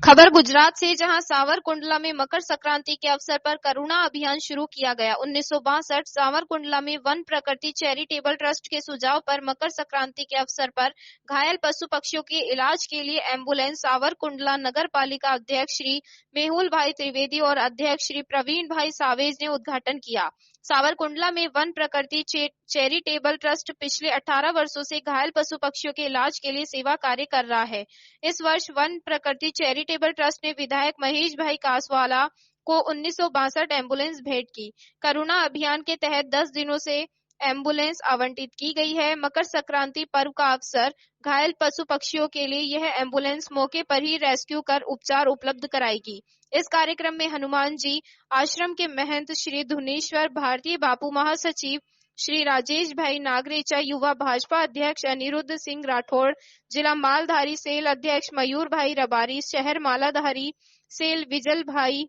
खबर गुजरात से, जहां सावरकुंडला में मकर संक्रांति के अवसर पर करुणा अभियान शुरू किया गया। 1962 सावरकुंडला में वन प्रकृति चैरिटेबल ट्रस्ट के सुझाव पर मकर संक्रांति के अवसर पर घायल पशु पक्षियों के इलाज के लिए एम्बुलेंस सावरकुंडला नगर पालिका अध्यक्ष श्री मेहुल भाई त्रिवेदी और अध्यक्ष श्री प्रवीण भाई सावेज ने उद्घाटन किया। सावरकुंडला में वन प्रकृति चैरिटेबल ट्रस्ट पिछले 18 वर्षों से घायल पशु पक्षियों के इलाज के लिए सेवा कार्य कर रहा है। इस वर्ष वन प्रकृति चैरिटेबल ट्रस्ट ने विधायक महेश भाई कासवाला को 1962 एम्बुलेंस भेंट की। करुणा अभियान के तहत 10 दिनों से एम्बुलेंस आवंटित की गई है। मकर संक्रांति पर्व का अवसर घायल पशु पक्षियों के लिए यह एम्बुलेंस मौके पर ही रेस्क्यू कर उपचार उपलब्ध कराएगी। इस कार्यक्रम में हनुमान जी आश्रम के महंत श्री धुनेश्वर, भारतीय बापू महासचिव श्री राजेश भाई नागरेचा, युवा भाजपा अध्यक्ष अनिरुद्ध सिंह राठौड़, जिला मालधारी सेल अध्यक्ष मयूर भाई रबारी, शहर मालाधारी सेल विजल भाई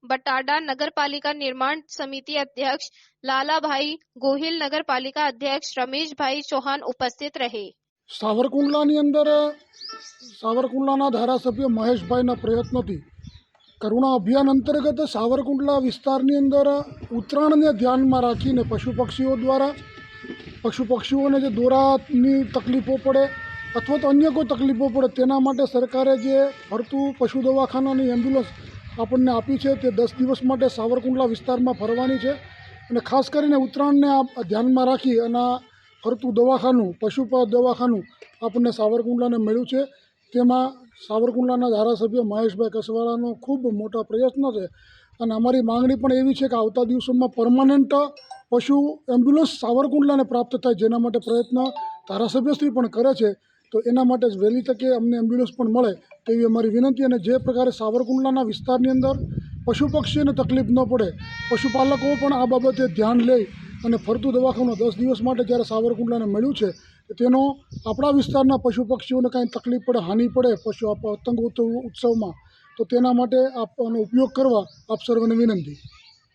बटाडा, नगर पालिका निर्माण समिति अध्यक्ष लाला भाई गोहिल, नगर पालिका अध्यक्ष रमेश भाई चौहान उपस्थित रहे। सावरकुंडलानी अंदर सावरकुंडलाना धारासभ्य महेशभाईना प्रयत्नोथी करुणा अभियान अंतर्गत सावरकुंडला विस्तारनी अंदर उतराणने ध्याનમાં રાખીને પશુ પક્ષીઓને જે દોરાની તકલીફો પડે અથવા તો અન્ય કોઈ તકલીફો પડે તેના માટે સરકારે જે ફરતું પશુ દવાખાનાની એમ્બ્યુલન્સ આપણને આપી છે તે 10 દિવસ માટે સાવરકુંડલા વિસ્તારમાં ફરવાની છે અને ખાસ કરીને ઉતરાણને ધ્યાનમાં રાખી અને ફરતું દવાખાનું પશુ દવાખાનું આપણને સાવરકુંડલાને મળ્યું છે। તેમાં સાવરકુંડલાના ધારાસભ્ય મહેશભાઈ કસવાળાનો ખૂબ મોટા પ્રયત્ન છે અને અમારી માંગણી પણ એવી છે કે આવતા દિવસોમાં પરમાનન્ટ પશુ એમ્બ્યુલન્સ સાવરકુંડલાને પ્રાપ્ત થાય, જેના માટે પ્રયત્ન ધારાસભ્યશ્રી પણ કરે છે। તો એના માટે વહેલી તકે અમને એમ્બ્યુલન્સ પણ મળે તેવી અમારી વિનંતી। અને જે પ્રકારે સાવરકુંડલાના વિસ્તારની અંદર પશુ પક્ષીઓને તકલીફ ન પડે, પશુપાલકો પણ આ બાબતે ધ્યાન લે અને ફરતું દવાખાનું 10 દિવસ માટે જ્યારે સાવરકુંડલાને મળ્યું છે તેનો આપણા વિસ્તારના પશુ પક્ષીઓને કાંઈ તકલીફ પડે, હાનિ પડે પશુ પતંગ ઉત્સવમાં, તો તેના માટે આપનો ઉપયોગ કરવા આપ સર્વને વિનંતી।